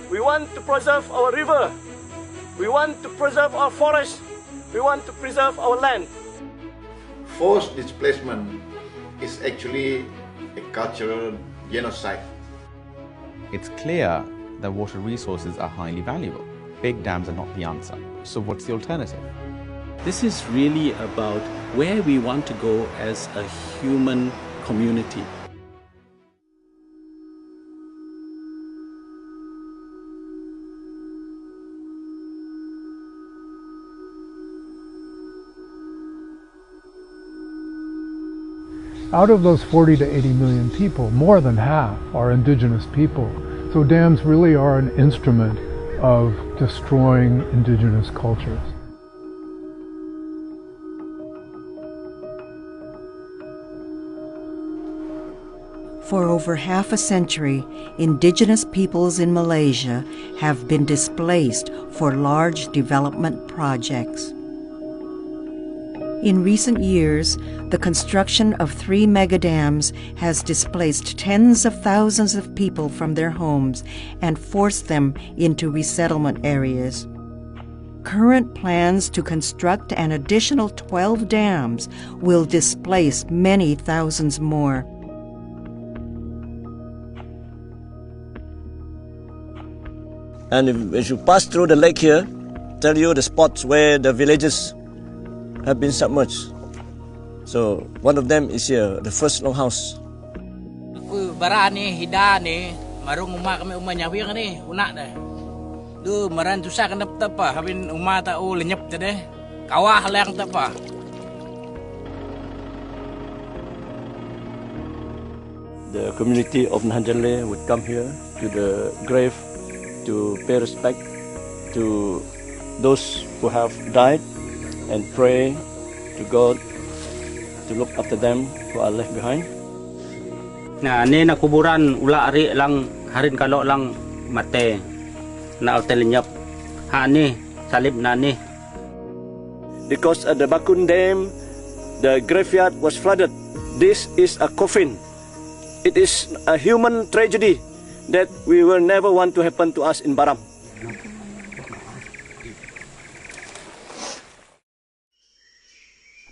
We want to preserve our river. We want to preserve our forest. We want to preserve our land. Forced displacement is actually a cultural genocide. It's clear that water resources are highly valuable. Big dams are not the answer. So what's the alternative? This is really about where we want to go as a human community. Out of those 40 to 80 million people, more than half are indigenous people. So dams really are an instrument of destroying indigenous cultures. For over half a century, indigenous peoples in Malaysia have been displaced for large development projects. In recent years, the construction of 3 megadams has displaced tens of thousands of people from their homes and forced them into resettlement areas. Current plans to construct an additional 12 dams will displace many thousands more. And as you pass through the lake here, tell you the spots where the villages have been submerged. So one of them is here, the first longhouse. Bara ni hida ni marung uma kami umanya wiang ni una dah. Du maran susah kan dapat apa, habin uma ta u lenyap tade. Kawah lang tak apa. The community of Nahanjale would come here to the grave to pay respect to those who have died and pray to God to look after them who are left behind. Nah, ni na kuburan ula ari lang harin kalau lang mate na utelinyap. Ha ni salib na ni. Because at the Bakun Dam, the graveyard was flooded. This is a coffin. It is a human tragedy that we will never want to happen to us in Baram.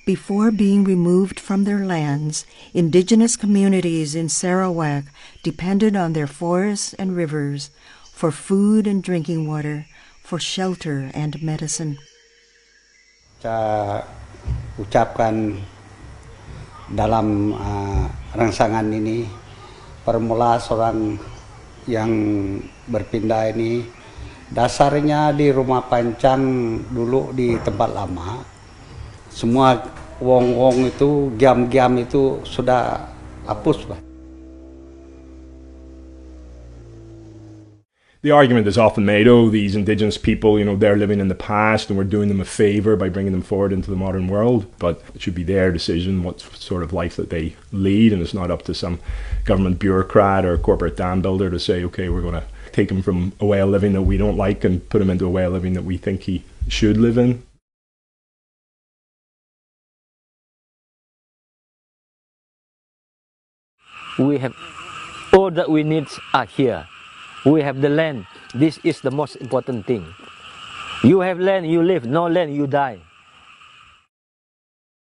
Before being removed from their lands, indigenous communities in Sarawak depended on their forests and rivers for food and drinking water, for shelter and medicine. Saya ucapkan dalam rangsangan ini, permula seorang yang berpindah ini, dasarnya di rumah pancang dulu di tempat lama. Semua wong-wong itu, giam-giam itu sudah hapus, Pak. The argument is often made, oh, these indigenous people, they're living in the past and we're doing them a favor by bringing them forward into the modern world. But it should be their decision what sort of life that they lead, and it's not up to some government bureaucrat or corporate dam builder to say, okay, we're going to take him from a way of living that we don't like and put him into a way of living that we think he should live in. We have all that we need are here. We have the land. This is the most important thing. You have land, you live. No land, you die.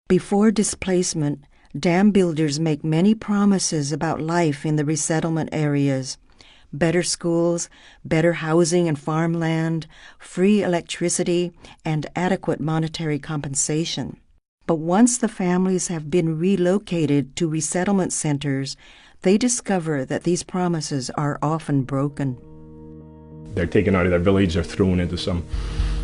Before displacement, dam builders make many promises about life in the resettlement areas. Better schools, better housing and farmland, free electricity, and adequate monetary compensation. But once the families have been relocated to resettlement centers, they discover that these promises are often broken. They're taken out of their village, they're thrown into some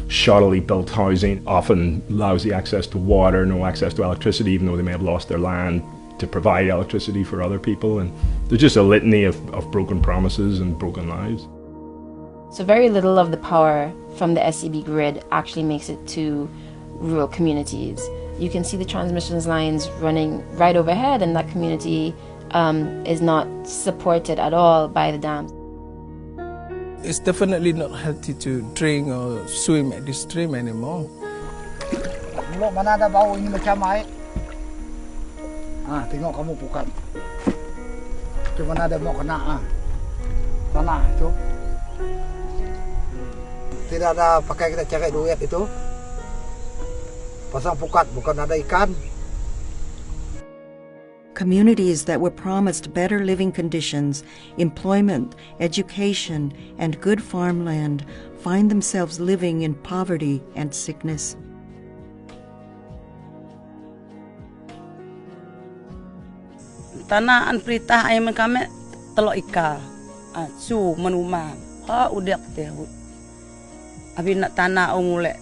shoddily built housing, often lousy access to water, no access to electricity, even though they may have lost their land to provide electricity for other people. And there's just a litany of broken promises and broken lives. So very little of the power from the SCB grid actually makes it to rural communities. You can see the transmission lines running right overhead, and that community is not supported at all by the dams. It's definitely not healthy to drink or swim at this stream anymore. Mana ada bau ini macam air. Tengok kamu bukan. Di mana ada mau kena Tanah itu. Tidak ada pakai kita cari duit itu. Pasang pukat, bukan ada ikan. Communities that were promised better living conditions, employment, education, and good farmland find themselves living in poverty and sickness. Tanah an perintah ayam kami telok ika, su menuma, udah teh. Abi nak tanah ngulek.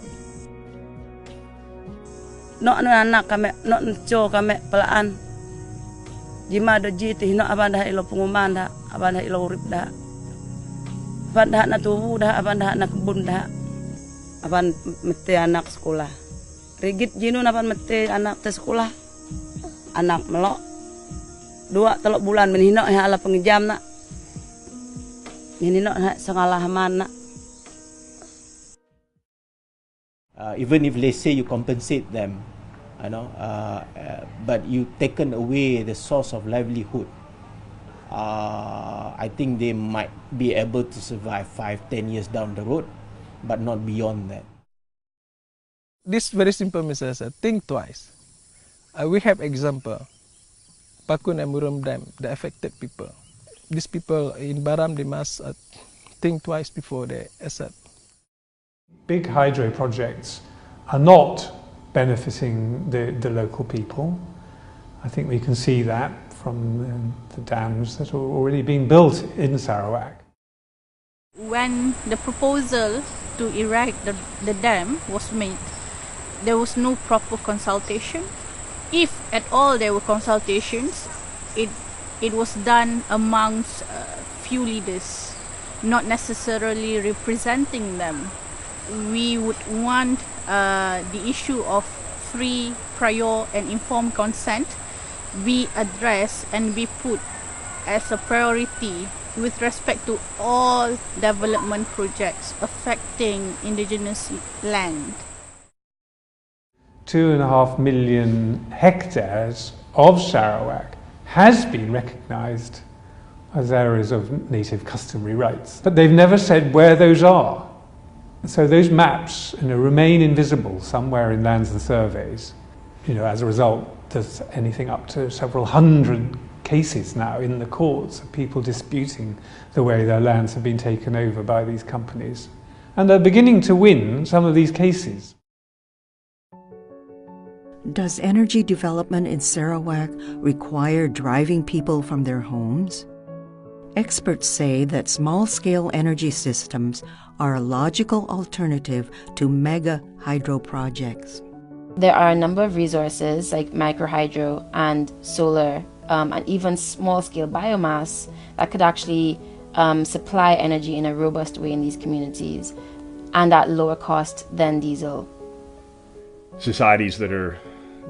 Nok anak kami, nok nco kami pelaan. Jima do jiti nok aban dah ilo penguman dah, aban dah ilo urip dah. Aban dah nak tubuh dah, aban dah nak kebun dah. Aban mesti anak sekolah. Rigit jinu aban mesti anak te sekolah. Anak melok 2-3 bulan meninok ya ala pengejam nak. Meninok sengalaman nak. Even if let's say you compensate them, but you taken away the source of livelihood, I think they might be able to survive 5-10 years down the road, but not beyond that. This very simple message, think twice. We have example. Pakun and Murum Dam, the affected people. These people in Baram, they must think twice before they accept. Big hydro projects are not benefiting the local people. I think we can see that from the dams that are already being built in Sarawak. When the proposal to erect the dam was made, there was no proper consultation. If at all there were consultations, it was done amongst few leaders, not necessarily representing them. We would want the issue of free, prior and informed consent be addressed and be put as a priority with respect to all development projects affecting indigenous land. 2.5 million hectares of Sarawak has been recognised as areas of native customary rights, but they've never said where those are. So those maps remain invisible somewhere in lands and surveys. As a result, there's anything up to several hundred cases now in the courts of people disputing the way their lands have been taken over by these companies. And they're beginning to win some of these cases. Does energy development in Sarawak require driving people from their homes? Experts say that small-scale energy systems are a logical alternative to mega hydro projects. There are a number of resources like microhydro and solar and even small-scale biomass that could actually supply energy in a robust way in these communities and at lower cost than diesel. Societies that are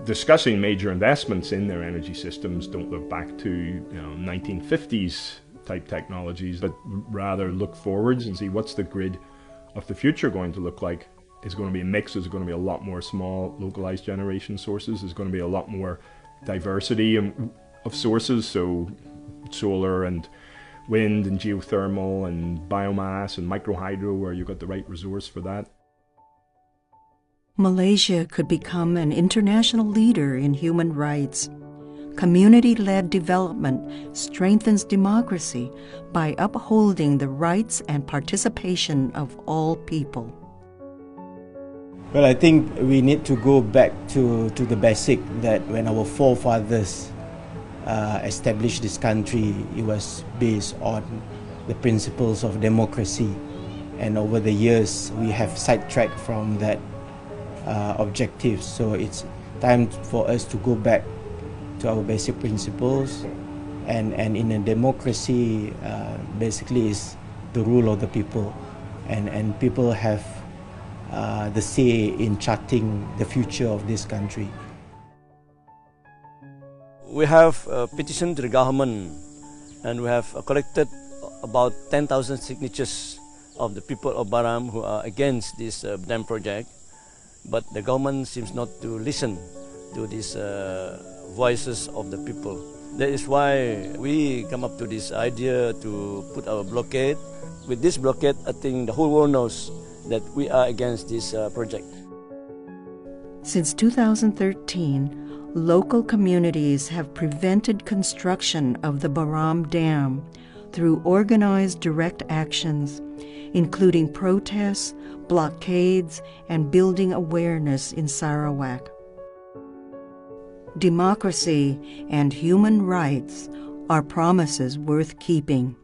discussing major investments in their energy systems don't look back to 1950s type technologies, but rather look forwards and see what's the grid of the future going to look like. It's going to be a mix. There's going to be a lot more small localized generation sources. There's going to be a lot more diversity of sources, so solar and wind and geothermal and biomass and microhydro where you've got the right resource for that. Malaysia could become an international leader in human rights. Community-led development strengthens democracy by upholding the rights and participation of all people. Well, I think we need to go back to the basic that when our forefathers established this country, it was based on the principles of democracy. And over the years, we have sidetracked from that objectives. So it's time for us to go back to our basic principles, and in a democracy basically is the rule of the people, and people have the say in charting the future of this country. We have a petition to the government, and we have collected about 10,000 signatures of the people of Baram who are against this dam project. But the government seems not to listen to these voices of the people. That is why we come up to this idea to put our blockade. With this blockade, I think the whole world knows that we are against this project. Since 2013, local communities have prevented construction of the By Dam through organized direct actions, including protests, blockades, and building awareness in Sarawak. Democracy and human rights are promises worth keeping.